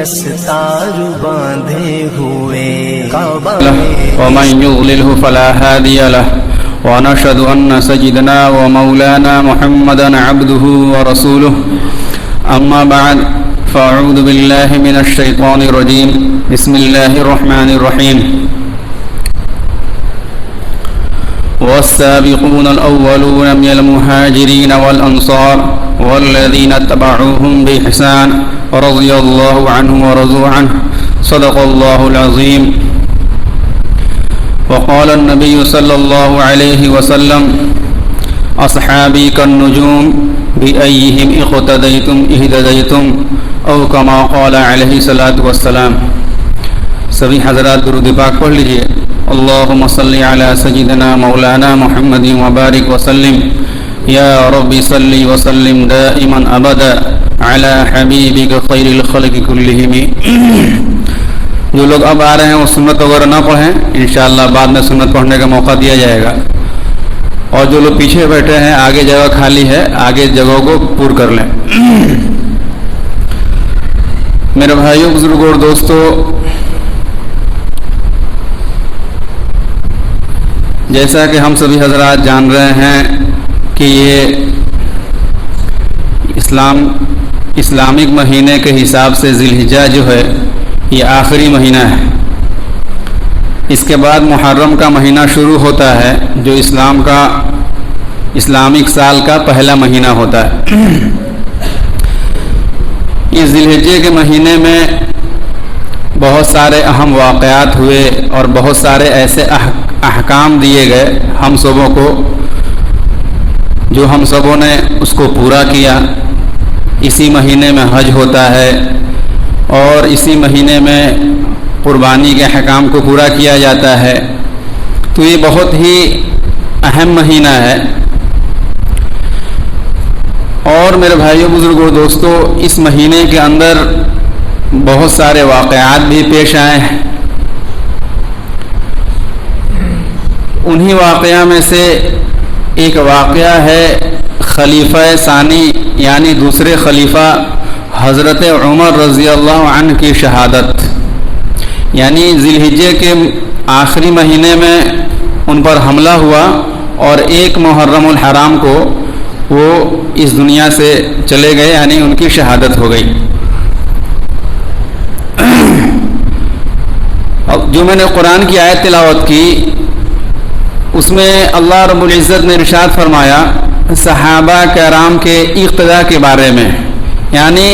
دستار باندھے ہوئے کعبہ ومن يضلله فلا هادي له ونشهد أن سيدنا ومولانا محمدا عبده ورسوله أما بعد فأعوذ بالله من الشيطان الرجيم بسم الله الرحمن الرحيم والسابقون الأولون من المهاجرين والأنصار والذين اتبعوهم بإحسان رضي الله عنهم ورضوا عنه صدق الله العظيم وقال النبي صلى الله عليه وسلم أصحابي كالنجوم بأيهم اقتديتم اهتديتم او كما قال عليه الصلاة والسلام. سبھی حضرات درود پاک پڑھ لیجئے. اللهم صل على سيدنا مولانا محمد وبارك وسلم يا رب صل وسلم دائما ابدا على حبيبك خير الخلق كلهم. جو لوگ اب آ رہے ہیں وہ سنت وغیرہ نہ پڑھیں، انشاءاللہ بعد میں سنت پڑھنے کا موقع دیا جائے گا. اور جو لوگ پیچھے بیٹھے ہیں آگے جگہ خالی ہے، آگے جگہوں کو پور کر لیں. میرے بھائیوں، بزرگوں اور دوستو، جیسا کہ ہم سبھی حضرات جان رہے ہیں کہ یہ اسلامک مہینے کے حساب سے ذی الحجہ جو ہے یہ آخری مہینہ ہے. اس کے بعد محرم کا مہینہ شروع ہوتا ہے جو اسلامک سال کا پہلا مہینہ ہوتا ہے. اس ذی الحجہ کے مہینے میں بہت سارے اہم واقعات ہوئے اور بہت سارے ایسے احکام دیے گئے ہم سبوں کو، جو ہم سبوں نے اس کو پورا کیا. اسی مہینے میں حج ہوتا ہے اور اسی مہینے میں قربانی کے احکام کو پورا کیا جاتا ہے. تو یہ بہت ہی اہم مہینہ ہے. اور میرے بھائیوں، بزرگوں، دوستو، اس مہینے کے اندر بہت سارے واقعات بھی پیش آئے ہیں. انہی واقعہ میں سے ایک واقعہ ہے خلیفہ ثانی یعنی دوسرے خلیفہ حضرت عمر رضی اللہ عنہ کی شہادت. یعنی ذی الحجہ کے آخری مہینے میں ان پر حملہ ہوا اور 1 محرم الحرام کو وہ اس دنیا سے چلے گئے، یعنی ان کی شہادت ہو گئی. جو میں نے قرآن کی آیت تلاوت کی اس میں اللہ رب العزت نے ارشاد فرمایا صحابہ کرام کے اقتداء کے بارے میں، یعنی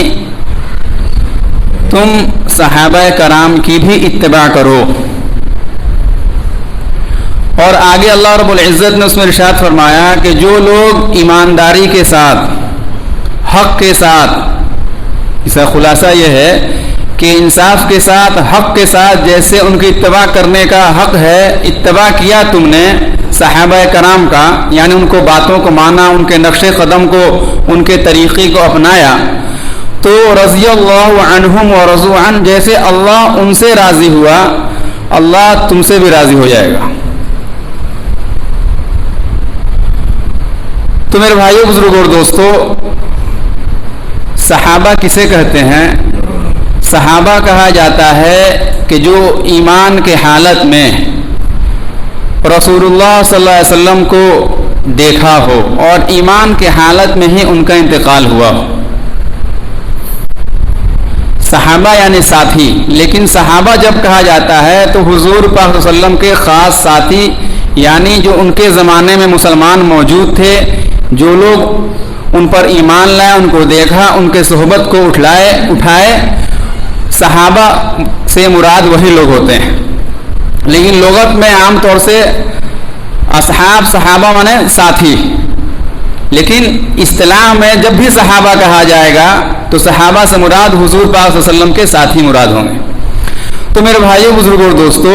تم صحابہ کرام کی بھی اتباع کرو. اور آگے اللہ رب العزت نے اس میں ارشاد فرمایا کہ جو لوگ ایمانداری کے ساتھ، حق کے ساتھ، اس کا خلاصہ یہ ہے کہ انصاف کے ساتھ، حق کے ساتھ جیسے ان کی اتباع کرنے کا حق ہے، اتباع کیا تم نے صحابہ کرام کا، یعنی ان کو باتوں کو مانا، ان کے نقش قدم کو، ان کے طریقے کو اپنایا، تو رضی اللہ عنہم ورضوا عنہ، جیسے اللہ ان سے راضی ہوا اللہ تم سے بھی راضی ہو جائے گا. تو میرے بھائیوں، بزرگوں اور دوستو، صحابہ کسے کہتے ہیں؟ صحابہ کہا جاتا ہے کہ جو ایمان کے حالت میں رسول اللہ صلی اللہ علیہ وسلم کو دیکھا ہو اور ایمان کے حالت میں ہی ان کا انتقال ہوا ہو. صحابہ یعنی ساتھی. لیکن صحابہ جب کہا جاتا ہے تو حضور پاک صلی اللہ علیہ وسلم کے خاص ساتھی، یعنی جو ان کے زمانے میں مسلمان موجود تھے، جو لوگ ان پر ایمان لائے، ان کو دیکھا، ان کے صحبت کو اٹھائے، صحابہ سے مراد وہی لوگ ہوتے ہیں. لیکن لغت میں عام طور سے اصحاب، صحابہ مانے ساتھی، لیکن اصطلاح میں جب بھی صحابہ کہا جائے گا تو صحابہ سے مراد حضور پاک صلی اللہ علیہ وسلم کے ساتھی مراد ہوں گے. تو میرے بھائیوں، بزرگوں اور دوستو،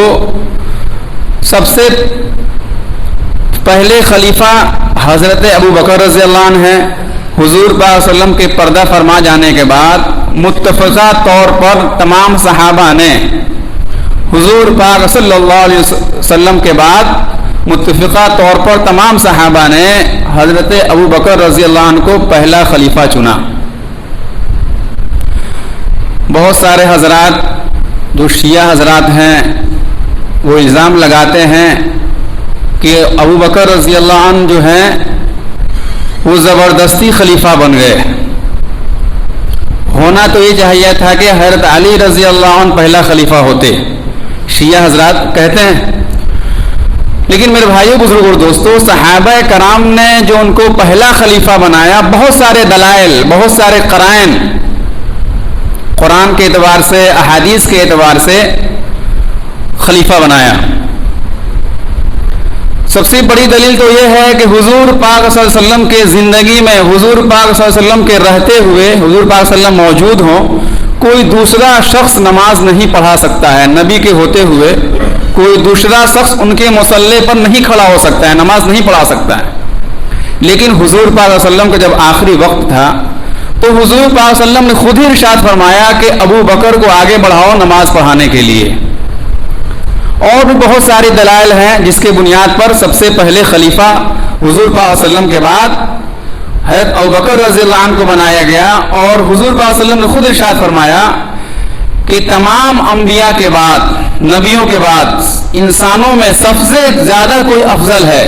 سب سے پہلے خلیفہ حضرت ابو بکر رضی اللہ عنہ ہیں. حضور پاک صلی اللہ علیہ وسلم کے پردہ فرما جانے کے بعد متفقہ طور پر تمام صحابہ نے حضور پاک صلی اللہ علیہ وسلم کے بعد متفقہ طور پر تمام صحابہ نے حضرت ابو بکر رضی اللہ عنہ کو پہلا خلیفہ چنا. بہت سارے حضرات جو شیعہ حضرات ہیں وہ الزام لگاتے ہیں کہ ابو بکر رضی اللہ عنہ جو ہیں وہ زبردستی خلیفہ بن گئے. ہونا تو یہ چاہیے تھا کہ حضرت علی رضی اللہ عنہ پہلا خلیفہ ہوتے، شیعہ حضرات کہتے ہیں. لیکن میرے بھائیوں بزرگوں اور دوستوں، صحابہ کرام نے جو ان کو پہلا خلیفہ بنایا، بہت سارے دلائل، بہت سارے قرائن، قرآن کے اعتبار سے، احادیث کے اعتبار سے خلیفہ بنایا. سب سے بڑی دلیل تو یہ ہے کہ حضور پاک صلی اللہ علیہ وسلم کے زندگی میں، حضور پاک صلی اللہ علیہ وسلم کے رہتے ہوئے، حضور پاک صلی اللہ علیہ وسلم موجود ہوں، کوئی دوسرا شخص نماز نہیں پڑھا سکتا ہے. نبی کے ہوتے ہوئے کوئی دوسرا شخص ان کے مصلی پر نہیں کھڑا ہو سکتا ہے، نماز نہیں پڑھا سکتا ہے. لیکن حضور پاک صلی اللہ علیہ وسلم کا جب آخری وقت تھا تو حضور پاک صلی اللہ علیہ وسلم نے خود ہی ارشاد فرمایا کہ ابو بکر کو آگے بڑھاؤ نماز پڑھانے کے لیے. اور بھی بہت ساری دلائل ہیں جس کے بنیاد پر سب سے پہلے خلیفہ حضور پاک صلی اللہ علیہ وسلم کے بعد حضرت ابوبکر رضی اللہ عنہ کو بنایا گیا. اور حضور پاک صلی اللہ علیہ وسلم نے خود ارشاد فرمایا کہ تمام انبیاء کے بعد، نبیوں کے بعد انسانوں میں سب سے زیادہ کوئی افضل ہے،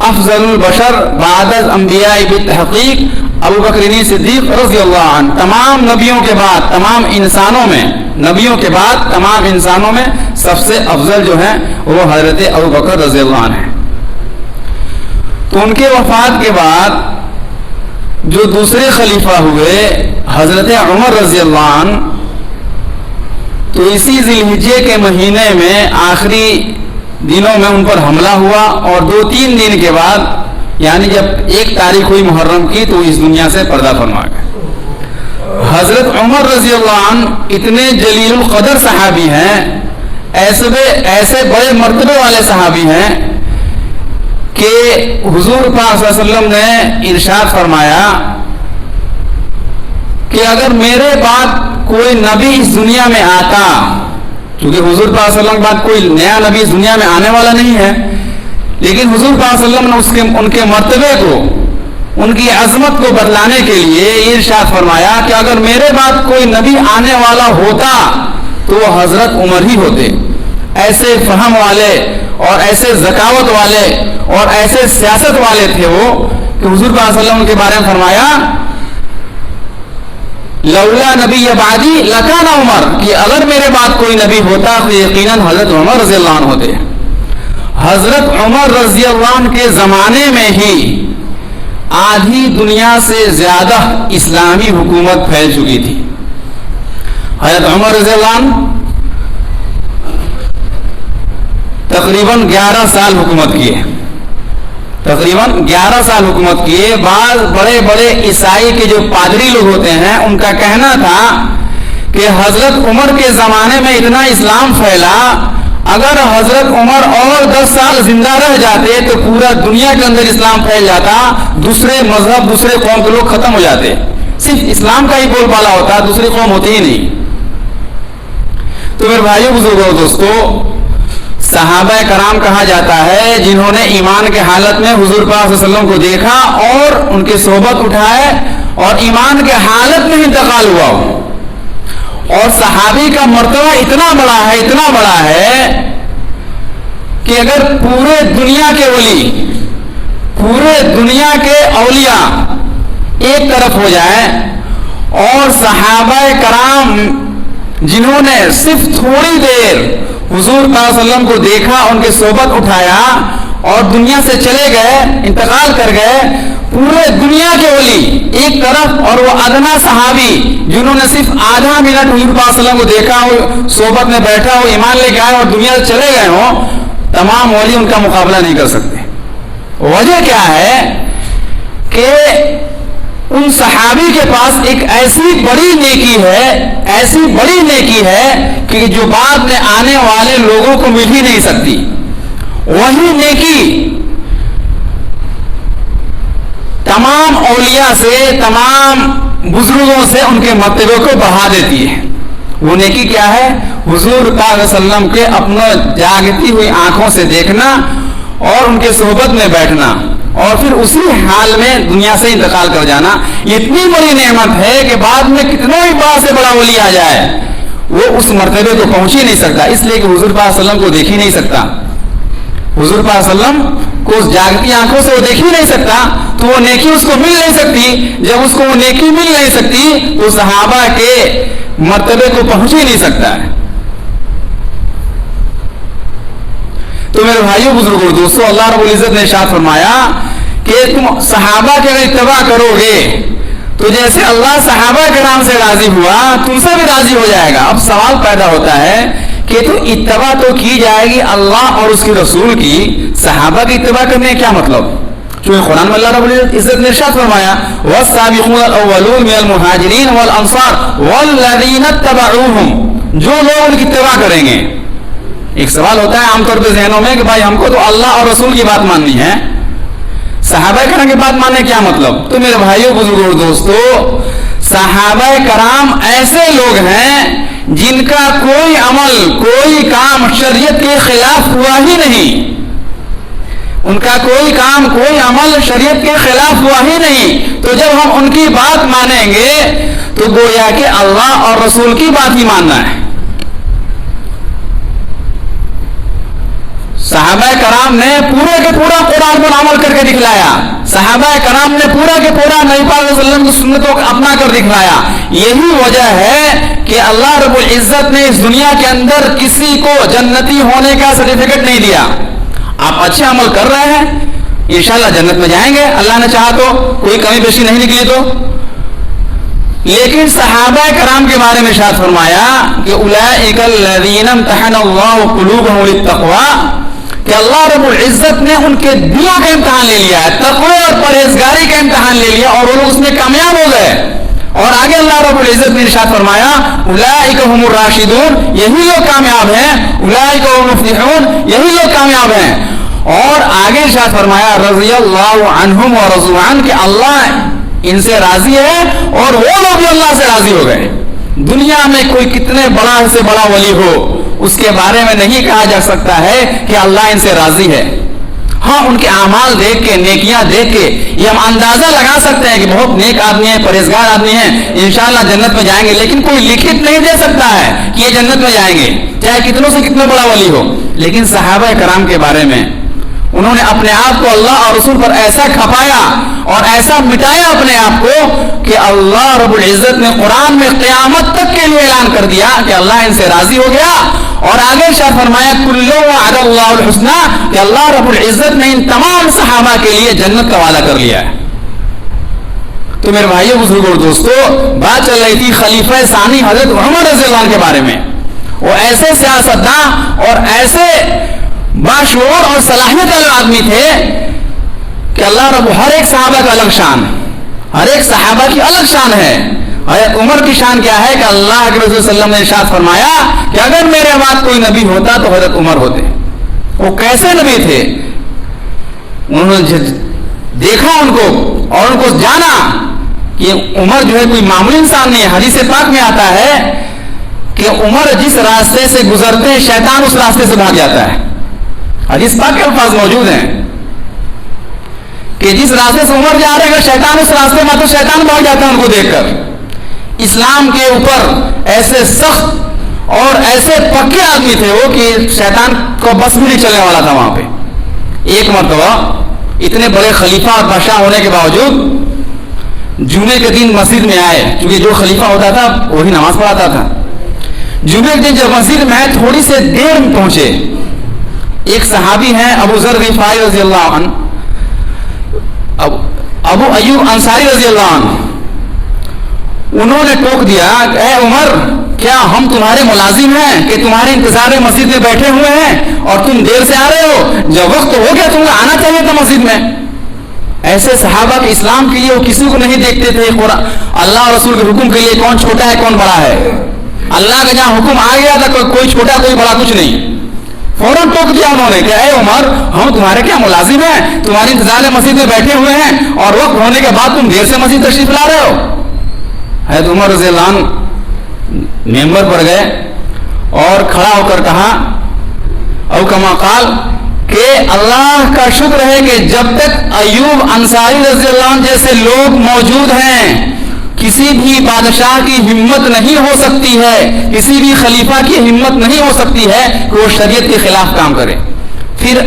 افضل البشر بعد الانبیاء بالتحقیق ابو بکر صدیق رضی اللہ عنہ. تمام نبیوں کے بعد، تمام انسانوں میں، نبیوں کے بعد تمام انسانوں میں سب سے افضل جو ہیں وہ حضرت ابو بکر رضی اللہ عنہ ہیں. تو ان کے وفات کے بعد جو دوسرے خلیفہ ہوئے حضرت عمر رضی اللہ عنہ، تو اسی ذی الحجہ کے مہینے میں آخری دنوں میں ان پر حملہ ہوا، اور 2-3 دن کے بعد یعنی جب 1 تاریخ ہوئی محرم کی تو اس دنیا سے پردہ فرما گئے. حضرت عمر رضی اللہ عنہ اتنے جلیل القدر صحابی ہیں، ایسے بڑے مرتبے والے صحابی ہیں کہ حضور پاک صلی اللہ علیہ وسلم نے ارشاد فرمایا کہ اگر میرے بعد کوئی نبی اس دنیا میں آتا، کیونکہ حضور پاک صلی اللہ علیہ وسلم کے بعد کوئی نیا نبی اس دنیا میں آنے والا نہیں ہے، لیکن حضور پاک صلی اللہ علیہ وسلم نے ان کے مرتبے کو، ان کی عظمت کو بتلانے کے لیے یہ ارشاد فرمایا کہ اگر میرے بعد کوئی نبی آنے والا ہوتا تو وہ حضرت عمر ہی ہوتے. ایسے فہم والے اور ایسے ذکاوت والے اور ایسے سیاست والے تھے وہ کہ حضور پاک صلی اللہ علیہ وسلم کے بارے میں فرمایا لولا نبی بعدی لکان عمر، کہ اگر میرے بعد کوئی نبی ہوتا تو یقیناً حضرت عمر رضی اللہ عنہ ہوتے. حضرت عمر رضی اللہ عنہ کے زمانے میں ہی آدھی دنیا سے زیادہ اسلامی حکومت پھیل چکی تھی. حضرت عمر رضی اللہ عنہ تقریباً 11 سال حکومت کیے، تقریباً 11 سال حکومت کیے. بعض بڑے بڑے عیسائی کے جو پادری لوگ ہوتے ہیں ان کا کہنا تھا کہ حضرت عمر کے زمانے میں اتنا اسلام پھیلا، اگر حضرت عمر اور 10 سال زندہ رہ جاتے تو پورا دنیا کے اندر اسلام پھیل جاتا، دوسرے مذہب، دوسرے قوم کے لوگ ختم ہو جاتے، صرف اسلام کا ہی بول بالا ہوتا، دوسری قوم ہوتی ہی نہیں. تو میرے بھائیوں بزرگوں دوستو، صحابہ کرام کہا جاتا ہے جنہوں نے ایمان کے حالت میں حضور پاک صلی اللہ علیہ وسلم کو دیکھا اور ان کی صحبت اٹھائے اور ایمان کے حالت میں انتقال ہوا ہو. اور صحابی کا مرتبہ اتنا بڑا ہے، اتنا بڑا ہے کہ اگر پورے دنیا کے ولی، پورے دنیا کے اولیاء ایک طرف ہو جائیں اور صحابہ کرام جنہوں نے صرف تھوڑی دیر حضور صلی اللہ علیہ وسلم کو دیکھا، ان کی صحبت اٹھایا اور دنیا سے چلے گئے، انتقال کر گئے، پورے دنیا کے ولی ایک طرف اور وہ ادنا صحابی جنہوں نے صرف آدھا منٹ حضور پاک صلی اللہ علیہ وسلم کو دیکھا ہو، صحبت میں بیٹھا ہو، ایمان لے کے آئے اور دنیا سے چلے گئے ہوں، تمام ولی ان کا مقابلہ نہیں کر سکتے. وجہ کیا ہے کہ ان صحابی کے پاس ایک ایسی بڑی نیکی ہے، ایسی بڑی نیکی ہے کہ جو بعد میں آنے والے لوگوں کو مل ہی نہیں سکتی. وہی نیکی تمام اولیاء سے، تمام بزرگوں سے ان کے مرتبے کو بڑھا دیتی ہے. وہ نیکی کیا ہے؟ حضور پاک صلی اللہ علیہ وسلم کے اپنا جاگتی ہوئی آنکھوں سے دیکھنا اور ان کے صحبت میں بیٹھنا. اور پھر اسی حال میں دنیا سے انتقال کر جانا یہ اتنی بڑی نعمت ہے کہ بعد میں کتنا ہی بڑا سے بڑا ولی آ جائے وہ اس مرتبے کو پہنچ ہی نہیں سکتا، اس لیے کہ حضور پاک صلی اللہ علیہ وسلم کو دیکھ ہی نہیں سکتا، حضور پاک صلی اللہ علیہ وسلم کو اس جاگتی آنکھوں سے وہ دیکھ ہی نہیں سکتا، تو وہ نیکی اس کو مل نہیں سکتی، جب اس کو وہ نیکی مل نہیں سکتی تو صحابہ کے مرتبے کو پہنچ ہی نہیں سکتا ہے۔ تو میرے بھائیوں بزرگوں دوستوں، اللہ رب العزت نے ارشاد فرمایا کہ تم صحابہ کے اگر اتباع کرو گے تو جیسے اللہ صحابہ کرام سے راضی ہوا تم سے بھی راضی ہو جائے گا۔ اب سوال پیدا ہوتا ہے کہ تو اتباع تو کی جائے گی اللہ اور اس کے رسول کی، صحابہ کی اتباع کرنے کیا مطلب؟ چونکہ قرآن میں اللہ رب العزت نے ارشاد فرمایا والسابقون الاولون من المہاجرین والانصار والذین اتبعوہم، جو لوگ ان کی اتباع کریں گے۔ ایک سوال ہوتا ہے عام طور پہ ذہنوں میں کہ بھائی ہم کو تو اللہ اور رسول کی بات ماننی ہے، صحابہ کرام کی بات ماننے کیا مطلب؟ تو میرے بھائیوں بزرگوں اور دوستو، صحابہ کرام ایسے لوگ ہیں جن کا کوئی عمل کوئی کام شریعت کے خلاف ہوا ہی نہیں، ان کا کوئی کام کوئی عمل شریعت کے خلاف ہوا ہی نہیں، تو جب ہم ان کی بات مانیں گے تو گویا کہ اللہ اور رسول کی بات ہی ماننا ہے۔ صحابہ کرام نے پورا کے پورا قرآن پر عمل کر کے دکھلایا، صحابہ کرام نے پورا کے پورا نبی پاک صلی اللہ علیہ وسلم کی سنتوں کو اپنا کر دکھلایا۔ یہی وجہ ہے کہ اللہ رب العزت نے اس دنیا کے اندر کسی کو جنتی ہونے کا سرٹیفکیٹ نہیں دیا۔ آپ اچھے عمل کر رہے ہیں انشاءاللہ جنت میں جائیں گے، اللہ نے چاہا تو، کوئی کمی بیشی نہیں نکلی تو۔ لیکن صحابہ کرام کے بارے میں ارشاد فرمایا کہ اولئک الذین امتحن اللہ قلوبهم للتقوی، کہ اللہ رب العزت نے ان کے دلوں کا امتحان لے لیا ہے، تقوی اور پرہیزگاری کا امتحان لے لیا اور وہ لوگ اس میں کامیاب ہو گئے۔ اور آگے اللہ رب العزت نے ارشاد فرمایا اولئک هم الراشدون، یہی لوگ کامیاب ہیں، اولئک هم المفلحون، یہی لوگ کامیاب ہیں۔ اور آگے ارشاد فرمایا رضی اللہ عنہم ورضوا عنہ، کہ اللہ ان سے راضی ہے اور وہ لوگ بھی اللہ سے راضی ہو گئے۔ دنیا میں کوئی کتنے بڑا سے بڑا ولی ہو اس کے بارے میں نہیں کہا جا سکتا ہے کہ اللہ ان سے راضی ہے۔ ہاں ان کے اعمال دیکھ کے، نیکیاں دیکھ کے یہ ہم اندازہ لگا سکتے ہیں کہ بہت نیک آدمی ہیں، پرہیزگار آدمی ہیں، انشاءاللہ جنت میں جائیں گے، لیکن کوئی لکھت نہیں دے سکتا ہے کہ یہ جنت میں جائیں گے، چاہے کتنوں سے کتنا بڑا ولی ہو۔ لیکن صحابہ کرام کے بارے میں انہوں نے اپنے آپ کو اللہ اور رسول پر ایسا کھپایا اور ایسا مٹایا اپنے آپ کو کہ اللہ رب العزت نے قرآن میں قیامت تک کے لیے اعلان کر دیا کہ اللہ ان سے راضی ہو گیا۔ اور آگے ارشاد فرمایا کل وعد اللہ الحسنی، کہ اللہ رب العزت نے ان تمام صحابہ کے لیے جنت کا وعدہ کر لیا ہے۔ تو میرے بھائیوں بزرگوں اور دوستو، بات چل رہی تھی خلیفہ ثانی حضرت عمر رضی اللہ عنہ کے بارے میں۔ وہ ایسے سیاستداں اور ایسے باشعور اور صلاحیت والے آدمی تھے کہ اللہ رب ہر ایک صحابہ کا الگ شان ہے، ہر ایک صحابہ کی الگ شان ہے۔ حضرت عمر کی شان کیا ہے کہ اللہ کے رسول صلی اللہ علیہ وسلم نے ارشاد فرمایا کہ اگر میرے بعد کوئی نبی ہوتا تو حضرت عمر ہوتے۔ وہ کیسے نبی تھے؟ انہوں نے دیکھا ان کو اور ان کو جانا کہ عمر جو ہے کوئی معمولی انسان نہیں ہے۔ حدیث پاک میں آتا ہے کہ عمر جس راستے سے گزرتے ہیں شیطان اس راستے سے بھاگ جاتا ہے۔ حدیث پاک کے الفاظ موجود ہیں کہ جس راستے سے عمر جا رہے ہیں شیطان اس راستے میں، تو شیطان بھاگ جاتا ہے ان کو دیکھ کر۔ اسلام کے اوپر ایسے سخت اور ایسے پکے آدمی تھے وہ کہ شیطان کو بس بھی نہیں چلنے والا تھا وہاں پہ۔ ایک مرتبہ اتنے بڑے خلیفہ اور بادشاہ ہونے کے باوجود جمعے کے دن مسجد میں آئے، کیونکہ جو خلیفہ ہوتا تھا وہی نماز پڑھاتا تھا۔ جمعے کے دن جب مسجد میں آئے تھوڑی سے دیر میں پہنچے، ایک صحابی ہیں ابو ذر غفاری رضی اللہ عنہ، ابو ایوب انصاری رضی اللہ عنہ، انہوں نے ٹوک دیا اے عمر کیا ہم تمہارے ملازم ہیں کہ تمہارے انتظار مسجد میں بیٹھے ہوئے ہیں اور تم دیر سے آ رہے ہو؟ جب وقت ہو گیا تمہیں آنا چاہیے تھا مسجد میں۔ ایسے صحابہ کے اسلام کے لیے وہ کسی کو نہیں دیکھتے تھے، اللہ اور رسول کے حکم کے لیے کون چھوٹا ہے کون بڑا ہے۔ اللہ کا جہاں حکم آ گیا تھا کوئی چھوٹا کوئی بڑا کچھ نہیں، فوراً ٹوک دیا انہوں نے کہ اے عمر ہم تمہارے کیا ملازم ہیں، تمہاری انتظار مسجد میں بیٹھے ہوئے ہیں اور وقت ہونے کے بعد تم دیر سے مسجد تشریف لا رہے ہو۔ حضرت عمر رضی اللہ عنہ ممبر پر گئے اور کھڑا ہو کر کہا او کما قال، کہ اللہ کا شکر ہے کہ جب تک ایوب انصاری رضی اللہ عنہ جیسے لوگ موجود ہیں کسی بھی بادشاہ کی ہمت نہیں ہو سکتی ہے، کسی بھی خلیفہ کی ہمت نہیں ہو سکتی ہے کہ وہ شریعت کے خلاف کام کرے۔ پھر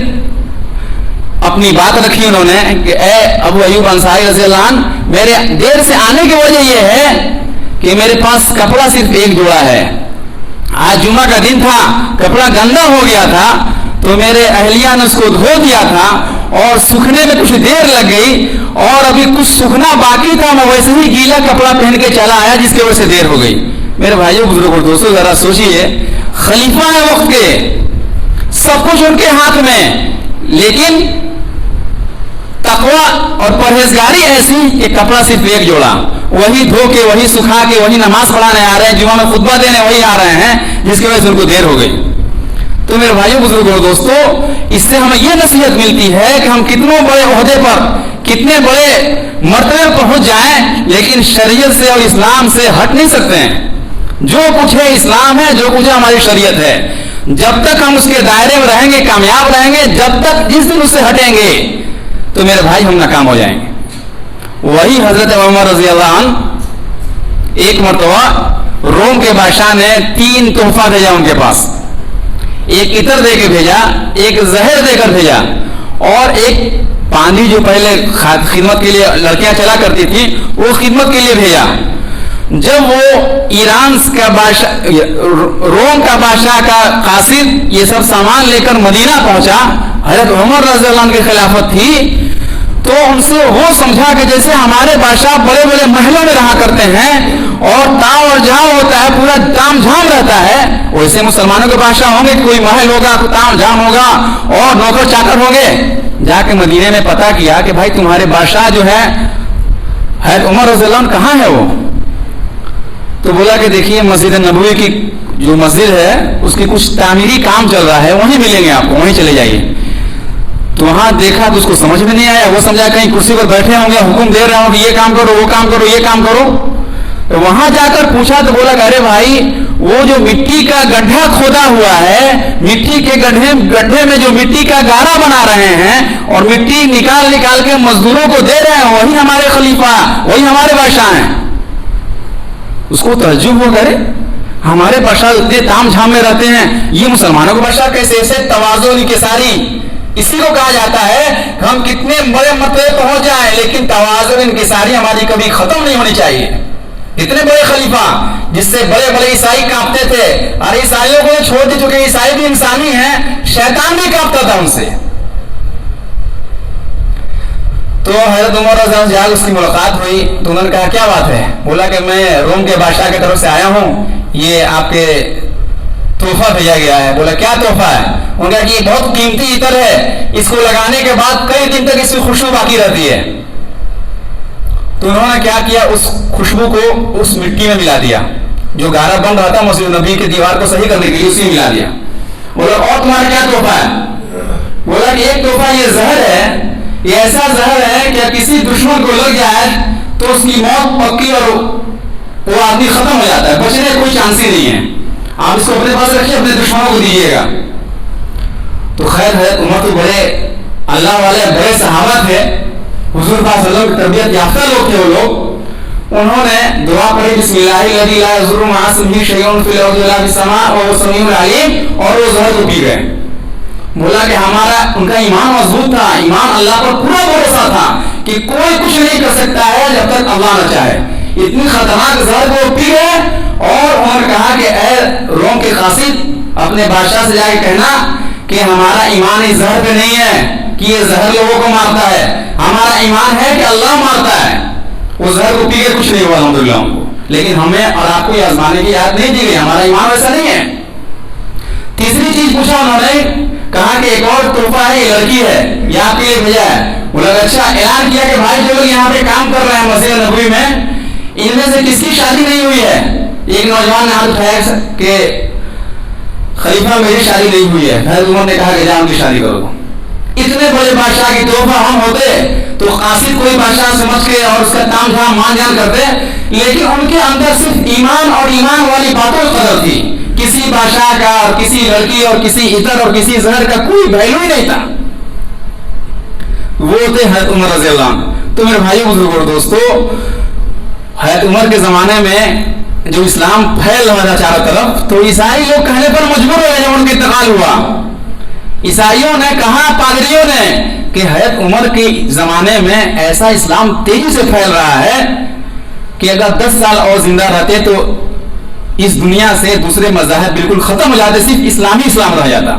اپنی بات رکھی انہوں نے کہ اے ابو ایوب انصاری رضی اللہ عنہ، میرے دیر سے آنے کی وجہ یہ ہے کہ میرے پاس کپڑا صرف ایک جوڑا ہے، آج جمعہ کا دن تھا، کپڑا گندا ہو گیا تھا تو میرے اہلیہ نے اس کو دھو دیا تھا اور سوکھنے میں کچھ دیر لگ گئی اور ابھی کچھ سوکھنا باقی تھا، میں ویسے ہی گیلا کپڑا پہن کے چلا آیا جس کی وجہ سے دیر ہو گئی۔ میرے بھائیوں بزرگوں دوستوں ذرا سوچئے، خلیفہ ہے وقت کے، سب کچھ ان کے ہاتھ میں، لیکن تقویٰ اور پرہیزگاری ایسی کہ کپڑا صرف ایک جوڑا، وہی دھو کے وہی سکھا کے وہی نماز پڑھانے آ رہے ہیں، جمعہ میں خطبہ دینے وہی آ رہے ہیں جس کی وجہ سے ان کو دیر ہو گئی۔ تو میرے بھائیوں بزرگوں دوستو، اس سے ہمیں یہ نصیحت ملتی ہے کہ ہم کتنے بڑے عہدے پر، کتنے بڑے مرتبے پہنچ جائیں، لیکن شریعت سے اور اسلام سے ہٹ نہیں سکتے ہیں۔ جو کچھ ہے اسلام ہے، جو کچھ ہے ہماری شریعت ہے، جب تک ہم اس کے دائرے میں رہیں گے کامیاب رہیں گے، جب تک جس دن اس سے ہٹیں گے تو میرے بھائی ہم ناکام ہو جائیں گے۔ وہی حضرت عمر رضی اللہ عنہ، ایک مرتبہ روم کے بادشاہ نے 3 تحفہ بھیجا ان کے پاس، ایک عطر دے کے بھیجا، ایک زہر دے کر بھیجا، اور ایک پانی جو پہلے خدمت کے لیے لڑکیاں چلا کرتی تھی وہ خدمت کے لیے بھیجا۔ جب وہ ایران کا بادشاہ، روم کا بادشاہ کا قاصد یہ سب سامان لے کر مدینہ پہنچا، حضرت عمر رضی اللہ عنہ کی خلافت تھی، تو ان سے وہ سمجھا کہ جیسے ہمارے بادشاہ بڑے بڑے محلوں میں رہا کرتے ہیں اور تاؤ اور جھام ہوتا ہے، پورا تام جھام رہتا ہے، ویسے مسلمانوں کے بادشاہ ہوں گے، کوئی محل ہوگا، کوئی تام جھام ہوگا اور نوکر چاکر ہوں گے۔ جا کے مدینے میں پتہ کیا کہ بھائی تمہارے بادشاہ جو ہے حضرت عمر رضی اللہ عنہ کہاں ہے وہ؟ تو بولا کہ دیکھیے مسجد نبوی کی جو مسجد ہے اس کی کچھ تعمیری کام چل رہا ہے، وہیں ملیں گے آپ کو، وہیں چلے جائیے۔ تو وہاں دیکھا تو اس کو سمجھ میں نہیں آیا، وہ سمجھا کہیں کرسی پر بیٹھے ہوں گے، حکم دے رہے ہوں کہ یہ کام کرو، وہ کام کرو، یہ کام کرو۔ تو وہاں جا کر پوچھا تو بولا کہ ارے بھائی وہ جو مٹی کا گڈھا کھودا ہوا ہے، مٹی کے گڈھے میں جو مٹی کا گارا بنا رہے ہیں اور مٹی نکال کے مزدوروں کو دے رہے ہیں، وہی ہمارے خلیفہ، وہی ہمارے بادشاہ ہیں۔ اس کو تعجب ہو گئے، ہمارے بادشاہ اتنے تام جھام میں رہتے ہیں، یہ مسلمانوں کے بادشاہ کیسے؟ ایسے تواضع انکساری اسی کو کہا جاتا ہے کہ ہم کتنے بڑے مرتبے پہنچ جائیں لیکن تواضع انکساری ہماری کبھی ختم نہیں ہونی چاہیے۔ اتنے بڑے خلیفہ جس سے بڑے بڑے عیسائی کانپتے تھے، اور عیسائیوں کو چھوڑ دی چکے، عیسائی بھی انسانی ہیں، شیطان بھی کانپتا تھا ان سے۔ تو حضرت عمر رضی اللہ عنہ اس کی ملاقات ہوئی تو انہوں نے کہا کیا بات ہے؟ بولا کہ میں روم کے بادشاہ کی طرف سے آیا ہوں، یہ آپ کے تحفہ بھیجا گیا ہے۔ بولا کیا تحفہ ہے؟ انہوں نے کہا کہ یہ بہت قیمتی عطر ہے، اس کو لگانے کے بعد کئی دن تک اس کی خوشبو باقی رہتی ہے۔ تو انہوں نے کیا کیا، اس خوشبو کو اس مٹی میں ملا دیا، جو گارا بن رہا تھا مسجد نبی کی دیوار کو صحیح کرنے کے لیے، اسی میں ملا دیا۔ بولا اور تمہارا کیا تحفہ ہے؟ بولا کہ ایک تحفہ یہ زہر ہے، یہ ایسا زہر ہے کہ کسی دشمن کو لگ جائے تو اس کی موت پکی اور وہ آدمی ختم ہو جاتا ہے، بچنے کا کوئی چانس ہی نہیں ہے، آپ اس کو اپنے پاس رکھیے، اپنے دشمنوں کو دیجیے گا۔ تو خیر ہے، عمر تو بڑے اللہ والے بڑے صحابہ تھے، حضور صلی اللہ علیہ وسلم کی تربیت یافتہ لوگ تھے وہ لوگ۔ انہوں نے دعا پڑھی بسم اللہ الذی لا یضر مع اسمہ شیء فی الارض ولا فی السماء وهو السمیع العلیم، اور وہ زہر کو پی گئے۔ بولا کہ ہمارا ان کا ایمان مضبوط تھا، ایمان اللہ پر پورا بھروسہ تھا کہ کوئی کچھ نہیں کر سکتا ہے جب تک اللہ نہ چاہے۔ اتنی خطرناک زہر کو پی گئے، اور انہوں نے کہا کہ اے روم کے قاصد اپنے بادشاہ سے جا کے کہنا کہ ہمارا ایمان اس زہر پہ نہیں ہے کہ یہ زہر لوگوں کو مارتا ہے، ہمارا ایمان ہے کہ اللہ مارتا ہے۔ وہ زہر کو پی کے کچھ نہیں ہوا الحمدللہ ان کو، لیکن ہمیں اور آپ کو یہ آزمانے کی یاد نہیں دی گئی، ہمارا ایمان ویسا نہیں ہے۔ تیسری چیز پوچھا انہوں نے، کہا کہ ایک اور تحفہ ہے، یہ لڑکی ہے، یہ آپ کے لیے بھیجا ہے۔ بولا اچھا، اعلان کیا کہ بھائی جو لوگ یہاں پہ کام کر رہے ہیں مسجد نبوی میں، ان میں سے کس کی شادی نہیں ہوئی ہے؟ ایک نوجوان نے ہاتھ اٹھایا کہ خلیفہ میری شادی نہیں ہوئی ہے۔ حضرت عمر نے کہا کہ جا ان کی شادی کرو۔ اتنے بڑے بادشاہ کی تحفہ ہم ہوتے تو قاصد کوئی بادشاہ سمجھ کے اور اس کا تام جھام مان جان کرتے، لیکن ان کے اندر صرف ایمان اور ایمان والی باتوں کی قدر تھی، کسی بادشاہ کا اور کسی لڑکی اور کسی عطر اور کسی زہر کا کوئی ویلو ہی نہیں تھا. وہ تھے حضرت عمر رضی اللہ عنہ. تو میرے بھائی بزرگوں اور دوستو, حضرت عمر کے زمانے میں جو اسلام پھیل رہا تھا چاروں طرف, تو عیسائی لوگ کہنے پر مجبور ہو گئے جب ان کا انتقال ہوا. عیسائیوں نے کہا, پادریوں نے, کہ حضرت عمر کے زمانے میں ایسا اسلام تیزی سے پھیل رہا ہے کہ اگر 10 سال اور زندہ رہتے تو اس دنیا سے دوسرے مذاہب بالکل ختم ہو جاتے, صرف اسلام رہ جاتا.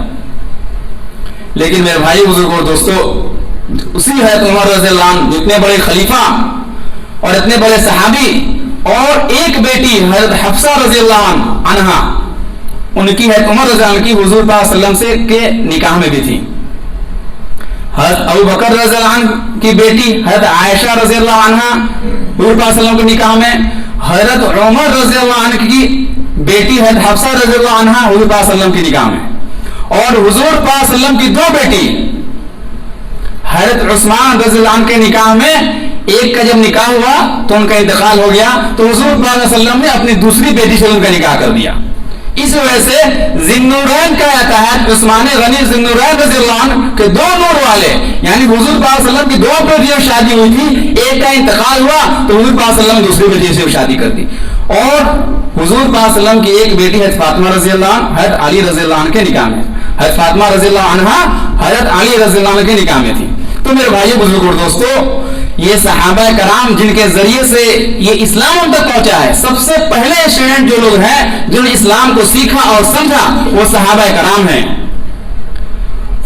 لیکن میرے بھائی بزرگوں اور دوستو, اسی حضرت عمر رضی اللہ عنہ جو اتنے بڑے خلیفہ اور اتنے بڑے صحابی, اور ایک بیٹی حضرت حفصہ رضی اللہ عنہا, ان کی حضرت عمر رضی اللہ عنہ کی حضور پاک صلی اللہ علیہ وسلم سے کے نکاح میں بھی تھی. حضرت ابو بکر رضی اللہ عنہ کی بیٹی حضرت عائشہ رضی اللہ عنہا حضور پاک صلی اللہ علیہ وسلم کے نکاح میں, حضرت عمر رضی اللہ عنہ کی بیٹی حضرت حفصہ رضی اللہ عنہا حضور پاک صلی اللہ علیہ وسلم کے نکاح میں, اور حضور پاک صلی اللہ علیہ وسلم کی 2 بیٹی حضرت عثمان رضی اللہ عنہ کے نکاح میں, ایک کا جب نکاح ہوا تو ان کا انتقال ہو گیا, تو حضور پاک صلی اللہ علیہ وسلم نے اپنی دوسری بیٹی سے ان کا نکاح کر دیا. اس وجہ سے ذی-النورین کہا جاتا ہے, عثمان غنی ذی-النورین رضی اللہ عنہ کے 2 نور والے, یعنی حضور پاک صلی اللہ علیہ وسلم کی 2 بیٹیوں سے شادی ہوئی تھی, ایک کا انتقال ہوا تو حضور پاک صلی اللہ علیہ وسلم نے دوسری بیٹی سے شادی کر دی. اور حضور پاک صلی اللہ علیہ وسلم کی ایک بیٹی حضرت فاطمہ رضی اللہ عنہ حضرت علی رضی اللہ عنہ کے نکاح میں, حضرت فاطمہ رضی اللہ عنہا حضرت علی رضی اللہ عنہ کے نکاح میں تھی. تو میرے بھائی بزرگوں اور دوستو, یہ صحابہ کرام جن کے ذریعے سے یہ اسلام ہم تک پہنچا ہے, سب سے پہلے اسٹوڈنٹ جو لوگ ہیں جنہوں نے اسلام کو سیکھا اور سمجھا وہ صحابہ کرام ہیں.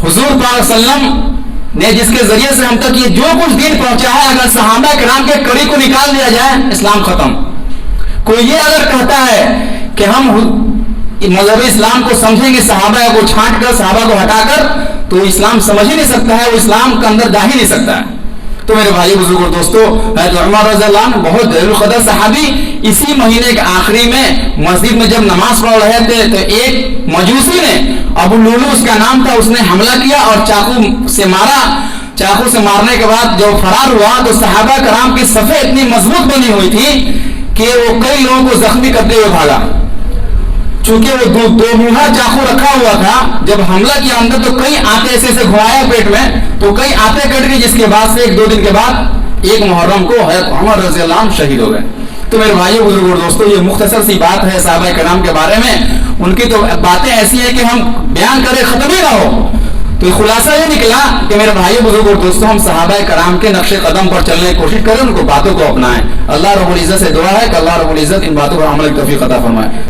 حضور پاک صلی اللہ علیہ وسلم نے جس کے ذریعے سے ہم تک یہ جو کچھ دین پہنچا ہے, اگر صحابہ کرام کے کڑی کو نکال دیا جائے اسلام ختم. کوئی یہ اگر کہتا ہے کہ ہم مذہب اسلام کو سمجھیں گے صحابہ کو چھانٹ کر, صحابہ کو ہٹا کر, تو اسلام سمجھ ہی نہیں سکتا ہے, وہ اسلام کے اندر جا ہی نہیں سکتا ہے. تو میرے بھائی بزرگوں اور دوستو, حضرت عمر رضی اللہ عنہ بہت جلیل القدر صحابی, اسی مہینے کے آخری میں مسجد میں جب نماز پڑھ رہے تھے تو ایک مجوسی نے, ابو لولو اس کا نام تھا, اس نے حملہ کیا اور چاقو سے مارا. چاقو سے مارنے کے بعد جب فرار ہوا تو صحابہ کرام کی صفیں اتنی مضبوط بنی ہوئی تھی کہ وہ کئی لوگوں کو زخمی کرتے ہوئے بھاگا. چونکہ وہ دو منہا چاقو رکھا ہوا تھا, جب حملہ کیا اندر تو کئی آتے ایسے گھمایا پیٹ میں, تو کئی آتے کٹ گئے, جس کے بعد سے 1-2 دن کے بعد 1 محرم کو حضرت عمر رضی اللہ عنہ شہید ہو گئے. تو میرے بھائیو بزرگوں اور دوستو, یہ مختصر سی بات ہے صحابہ کرام کے بارے میں. ان کی تو باتیں ایسی ہیں کہ ہم بیان کریں ختم ہی نہ ہو. تو خلاصہ یہ نکلا کہ میرے بھائیو بزرگوں اور دوستو, ہم صحابہ کرام کے نقش قدم پر چلنے کی کوشش کریں, ان کو باتوں کو اپنائیں. اللہ رب العزت سے دعا ہے کہ اللہ رب العزت ان باتوں پر عمل کی توفیق عطا فرمائے.